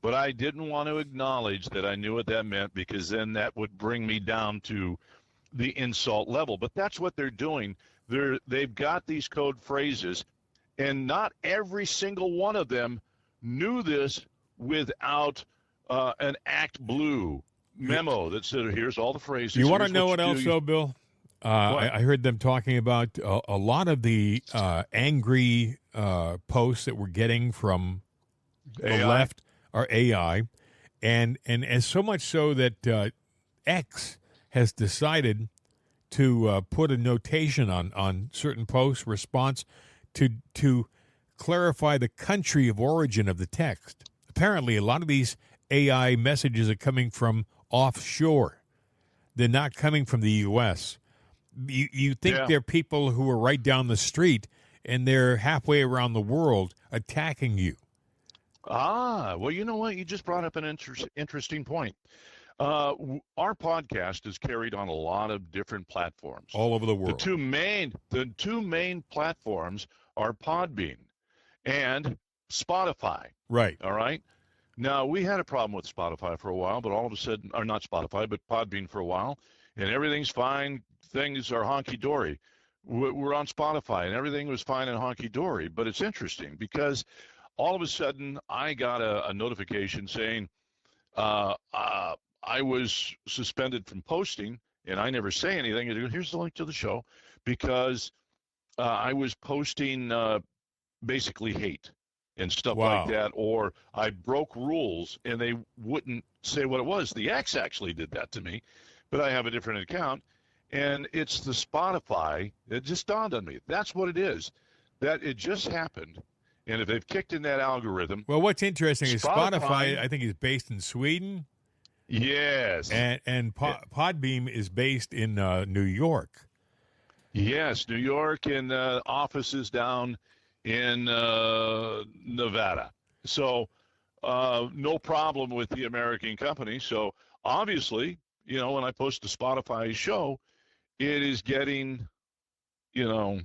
but I didn't want to acknowledge that I knew what that meant, because then that would bring me down to the insult level. But that's what they're doing. They've got these code phrases, and not every single one of them knew this without an Act Blue memo that said, here's all the phrases. You want to here's know what you else, do. though, Bill? I heard them talking about a lot of the angry posts that we're getting from the AI? left are AI, and as so much so that X has decided to put a notation on certain posts response to clarify the country of origin of the text. Apparently, a lot of these AI messages are coming from offshore. They're not coming from the U.S. You think they're people who are right down the street, and they're halfway around the world attacking you. Well, you know what? You just brought up an interesting point. Our podcast is carried on a lot of different platforms All over the world. The two main platforms are Podbean and Spotify. Right. All right. Now, we had a problem with Spotify for a while, but all of a sudden, or not Spotify, but Podbean for a while, and everything's fine. Things are honky-dory. We're on Spotify, and everything was fine and honky-dory. But it's interesting because all of a sudden, I got a notification saying I was suspended from posting, and I never say anything. Here's the link to the show, because I was posting basically hate and stuff like that, or I broke rules and they wouldn't say what it was. The X actually did that to me, but I have a different account, and it's the Spotify. It just dawned on me. That's what it is. That it just happened, and if they've kicked in that algorithm. Well, what's interesting is Spotify, I think, is based in Sweden. Yes. And Podbeam is based in New York. Yes, New York, and offices down in Nevada. So no problem with the American company. So obviously, when I post the Spotify show, it is getting, You're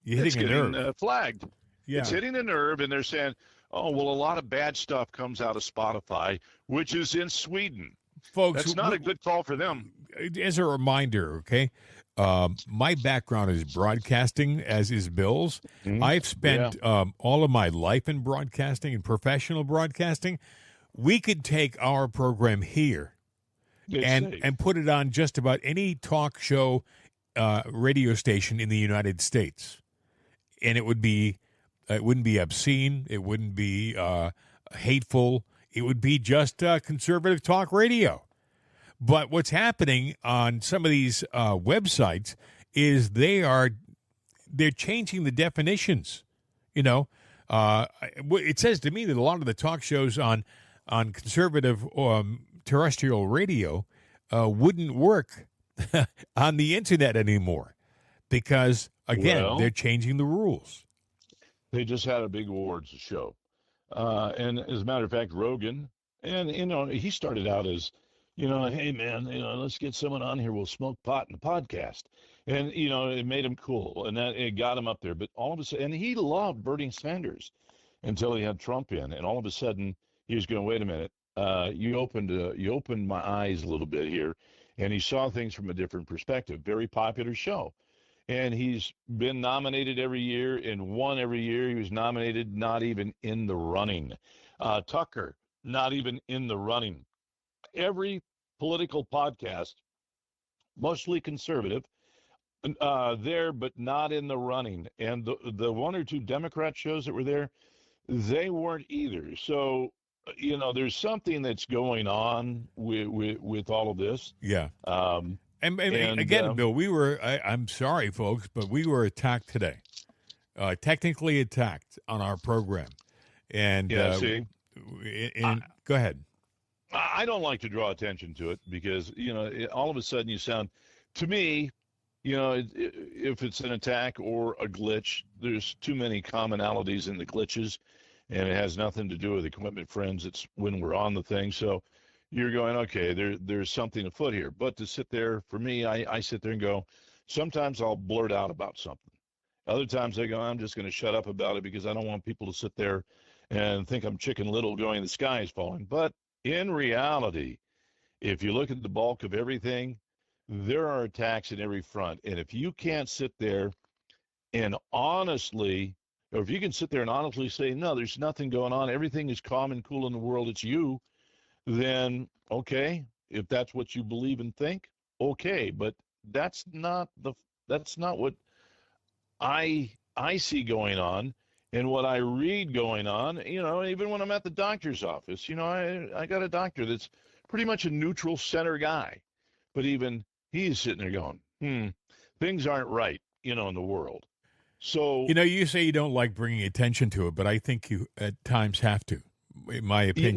hitting a nerve. Flagged. Yeah. It's hitting a nerve, and they're saying, oh, well, a lot of bad stuff comes out of Spotify, which is in Sweden. Folks, that's not a good call for them. As a reminder, okay, my background is broadcasting, as is Bill's. Mm-hmm. I've spent all of my life in broadcasting and professional broadcasting. We could take our program here and put it on just about any talk show radio station in the United States, and it wouldn't be obscene. It wouldn't be hateful. It would be just conservative talk radio. But what's happening on some of these websites is they're changing the definitions. It says to me that a lot of the talk shows on conservative terrestrial radio wouldn't work on the internet anymore because, again, they're changing the rules. They just had a big awards show. And as a matter of fact, Rogan, and, he started out as, hey, man, let's get someone on here. We'll smoke pot in the podcast. And, it made him cool, and that it got him up there. But all of a sudden, and he loved Bernie Sanders until he had Trump in. And all of a sudden, he was going, wait a minute, you opened my eyes a little bit here. And he saw things from a different perspective. Very popular show. And he's been nominated every year and won every year. He was nominated, not even in the running. Tucker, not even in the running. Every political podcast, mostly conservative, there, but not in the running. And the one or two Democrat shows that were there, they weren't either. So, there's something that's going on with all of this. Yeah. And again, Bill, I'm sorry, folks, but we were attacked today, technically attacked on our program. And, go ahead. I don't like to draw attention to it because, all of a sudden you sound, to me, if it's an attack or a glitch, there's too many commonalities in the glitches, and it has nothing to do with equipment friends. It's when we're on the thing. So you're going, okay, there's something afoot here. But to sit there, for me, I sit there and go, sometimes I'll blurt out about something. Other times I go, I'm just going to shut up about it because I don't want people to sit there and think I'm Chicken Little going, the sky is falling. But in reality, if you look at the bulk of everything, there are attacks in every front. And if you can't sit there and honestly, or if you can sit there and honestly say, no, there's nothing going on, everything is calm and cool in the world, it's you, then okay, if that's what you believe and think, okay. But that's not what I see going on, and what I read going on, even when I'm at the doctor's office, I got a doctor that's pretty much a neutral center guy, but even he's sitting there going, things aren't right, in the world. So, you say you don't like bringing attention to it, but I think you at times have to, in my opinion.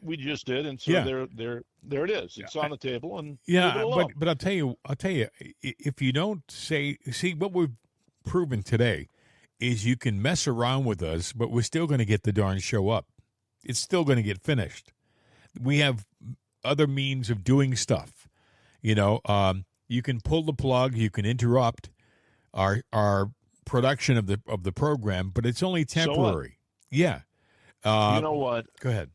We just did, and so there it is. It's on the table, and but I'll tell you, if you don't see what we've proven today is you can mess around with us, but we're still going to get the darn show up. It's still going to get finished. We have other means of doing stuff. You can pull the plug, you can interrupt our production of the program, but it's only temporary. You know what? Go ahead.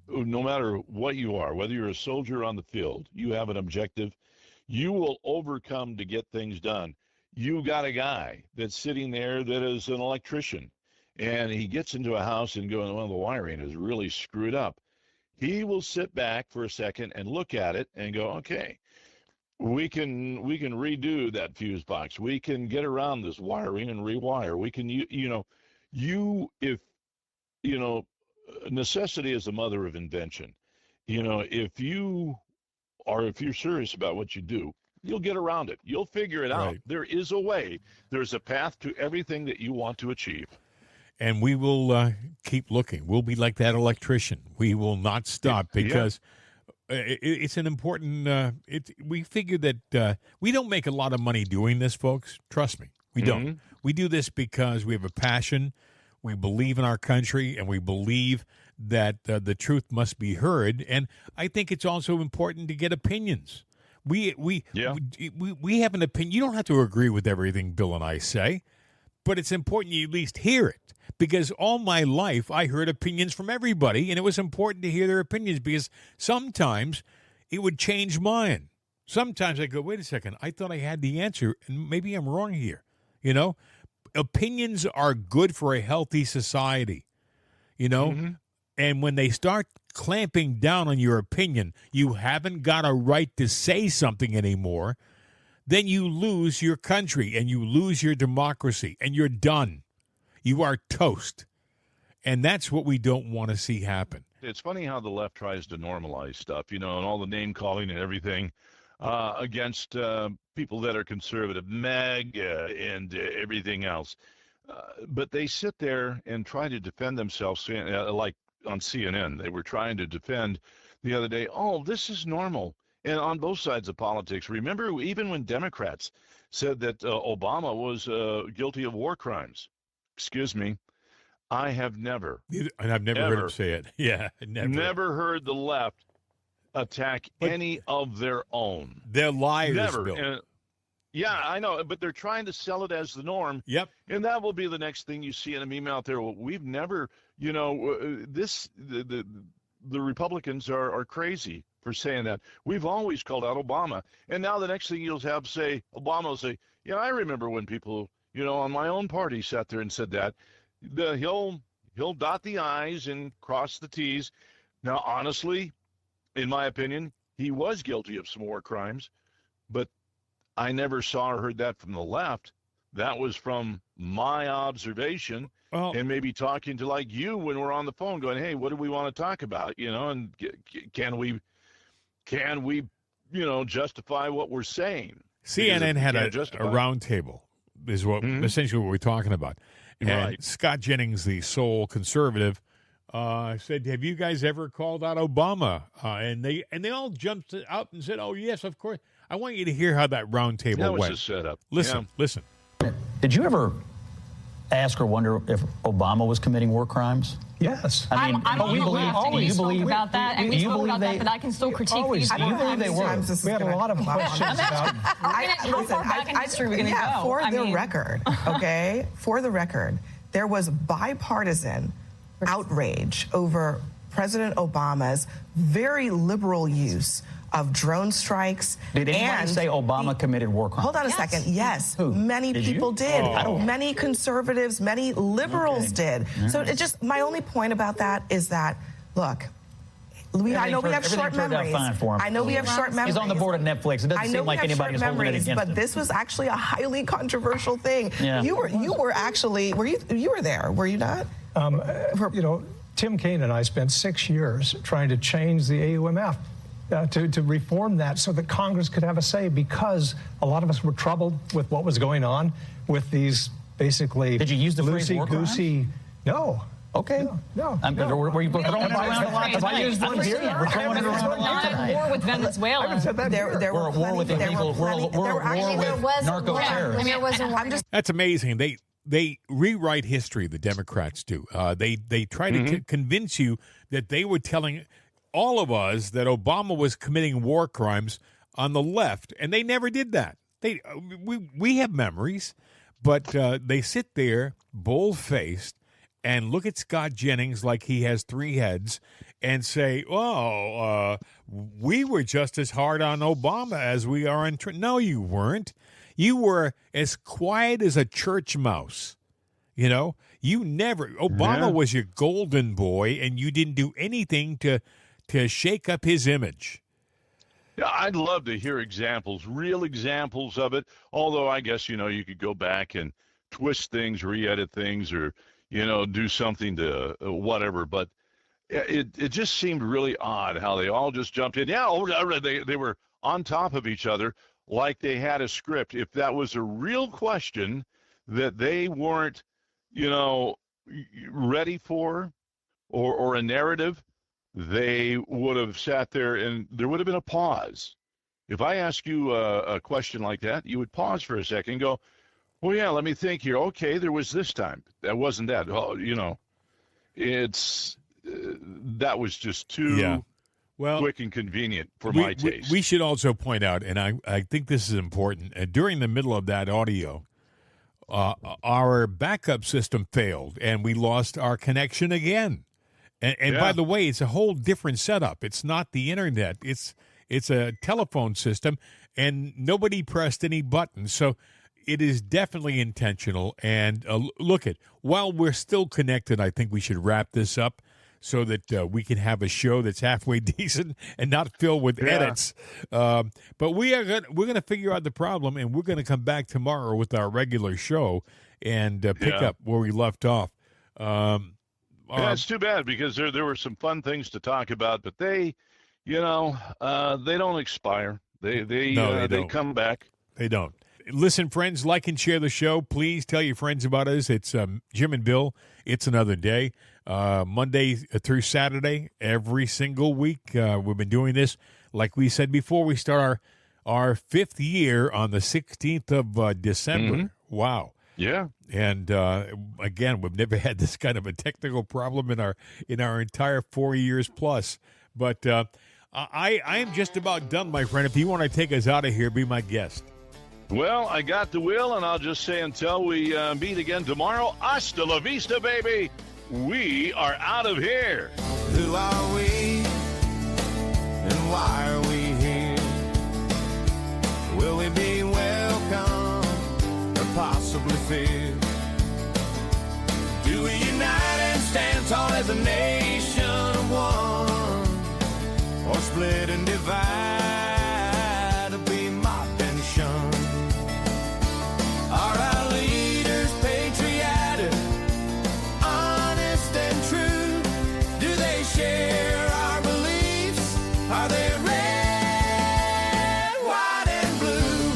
No matter what you are, whether you're a soldier on the field, you have an objective, you will overcome to get things done. You got a guy that's sitting there that is an electrician, and he gets into a house and goes, well, the wiring is really screwed up. He will sit back for a second and look at it and go, okay, we can redo that fuse box. We can get around this wiring and rewire. We can, necessity is the mother of invention. If you're serious about what you do, you'll get around it. You'll figure it out. There is a way. There's a path to everything that you want to achieve. And we will keep looking. We'll be like that electrician. We will not stop because it's an important. We figure that we don't make a lot of money doing this, folks. Trust me, we don't. We do this because we have a passion. We believe in our country, and we believe that the truth must be heard. And I think it's also important to get opinions. We have an opinion. You don't have to agree with everything Bill and I say, but it's important you at least hear it. Because all my life I heard opinions from everybody, and it was important to hear their opinions because sometimes it would change mine. Sometimes I go, wait a second, I thought I had the answer, and maybe I'm wrong here. Opinions are good for a healthy society, and when they start clamping down on your opinion, you haven't got a right to say something anymore, then you lose your country and you lose your democracy and you're done. You are toast. And that's what we don't want to see happen. It's funny how the left tries to normalize stuff, and all the name calling and everything against people that are conservative, MAGA and everything else. But they sit there and try to defend themselves, like on CNN. They were trying to defend the other day, oh, this is normal. And on both sides of politics, remember even when Democrats said that Obama was guilty of war crimes. Excuse me. I have never. And I've never heard him say it. Yeah, never. Never heard the left attack any of their own. They're liars, never. Bill. Yeah, I know, but they're trying to sell it as the norm. Yep. And that will be the next thing you see in a meme out there. Well, we've never, the Republicans are crazy for saying that. We've always called out Obama. And now the next thing you'll have say, Obama will say, yeah, I remember when people, on my own party sat there and said that. He'll dot the I's and cross the T's. Now, honestly, in my opinion, he was guilty of some war crimes, but I never saw or heard that from the left. That was from my observation and maybe talking to like you when we're on the phone going, hey, what do we want to talk about? And can we justify what we're saying? CNN had a roundtable is what essentially what we're talking about. And Scott Jennings, the sole conservative, said, have you guys ever called out Obama? And they all jumped out and said, oh, yes, of course. I want you to hear how that round table That was went. a setup. Listen, Yeah. listen. Did you ever ask or wonder if Obama was committing war crimes? Yes. I mean, I'm do you believe about that, and we spoke about that, but I can still critique these. Do you believe they were? We had a lot of questions about. How far back in history are we going to go? For the record, okay, for the record, there was bipartisan outrage over President Obama's very liberal use of drone strikes. Did anybody say Obama committed war crimes? Hold on a second. Yes, Who? many Did people you? did. Oh. Many conservatives, many liberals did. So it just, my only point about that is that, look, I know we have short memories. I know we have short memories. He's on the board of Netflix. It doesn't seem like anybody is holding it against him. But this was actually a highly controversial thing. Yeah. You were actually, you were there, were you not? You know, Tim Kaine and I spent 6 years trying to change the AUMF. To reform that so that Congress could have a say, because a lot of us were troubled with what was going on with these basically. Did you use the phrase war crimes? No. Okay. No. Were you throwing it around a lot? Have I used one here? We're throwing it around a lot tonight. War with Venezuela. I haven't said that here. We're at war with illegal. We're at war with narco-terrorists. That's amazing. They rewrite history, the Democrats do. They try to convince you that they were telling all of us that Obama was committing war crimes on the left, and they never did that. We have memories, but they sit there bold-faced and look at Scott Jennings like he has three heads and say, "Oh, we were just as hard on Obama as we are on Trump." No, you weren't. You were as quiet as a church mouse. You know, you never. Obama was your golden boy, and you didn't do anything to shake up his image. Yeah, I'd love to hear examples, real examples of it. Although I guess, you could go back and twist things, re-edit things, or, do something to whatever. But it just seemed really odd how they all just jumped in. Yeah, they were on top of each other like they had a script. If that was a real question that they weren't, ready for or a narrative, they would have sat there and there would have been a pause. If I ask you a question like that, you would pause for a second and go, well, yeah, let me think here. Okay, there was this time. That wasn't that. Oh, that was just too quick and convenient for my taste. We should also point out, and I think this is important, during the middle of that audio, our backup system failed, and we lost our connection again. And by the way, it's a whole different setup. It's not the internet. It's a telephone system, and nobody pressed any buttons. So it is definitely intentional. And while we're still connected, I think we should wrap this up so that we can have a show that's halfway decent and not filled with edits. But we're going to figure out the problem, and we're going to come back tomorrow with our regular show and pick up where we left off. It's too bad because there were some fun things to talk about, but they don't expire. They come back. They don't. Listen, friends, like and share the show. Please tell your friends about us. It's Jim and Bill. It's Another Day, Monday through Saturday, every single week. We've been doing this, like we said before. We start our fifth year on the 16th of December. Mm-hmm. Wow. Yeah. And again, we've never had this kind of a technical problem in our entire 4 years plus. But I am just about done, my friend. If you want to take us out of here, be my guest. Well, I got the will, and I'll just say until we meet again tomorrow, hasta la vista, baby. We are out of here. Who are we? And why are we here? Will we be welcome or possibly feared? Do we unite and stand tall as a nation of one? Or split and divide to be mocked and shunned? Are our leaders patriotic, honest and true? Do they share our beliefs? Are they red, white, and blue?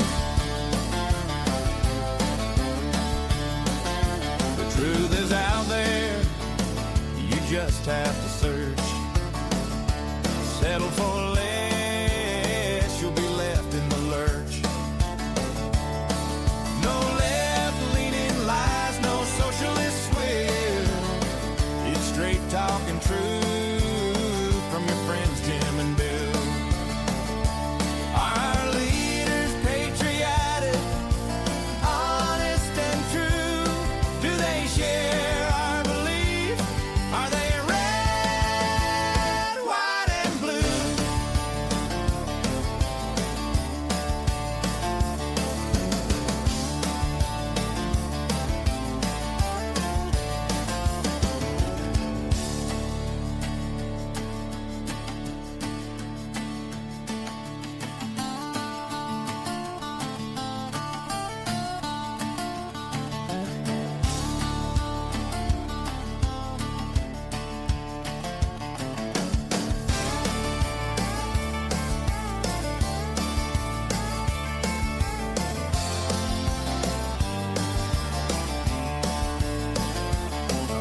The truth is out there, you just have to search. Settle for less, you'll be left in the lurch. straight talking truth from your friends Jim and Bill. Our leaders patriotic, honest and true? Do they share our belief? Are they red, white, and blue?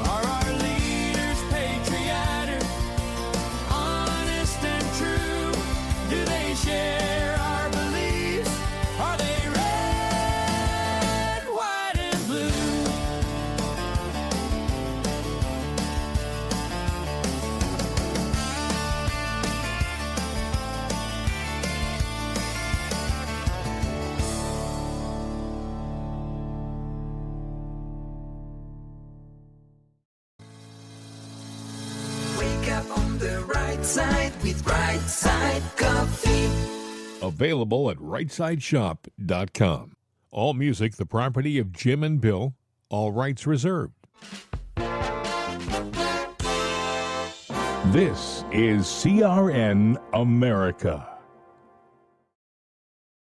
Are our leaders patriotic, honest and true? Do they share our beliefs? Are they red, white, and blue? Wake up on the right side with Right Side Coffee. Available at rightsideshop.com. All music the property of Jim and Bill. All rights reserved. This is CRN America.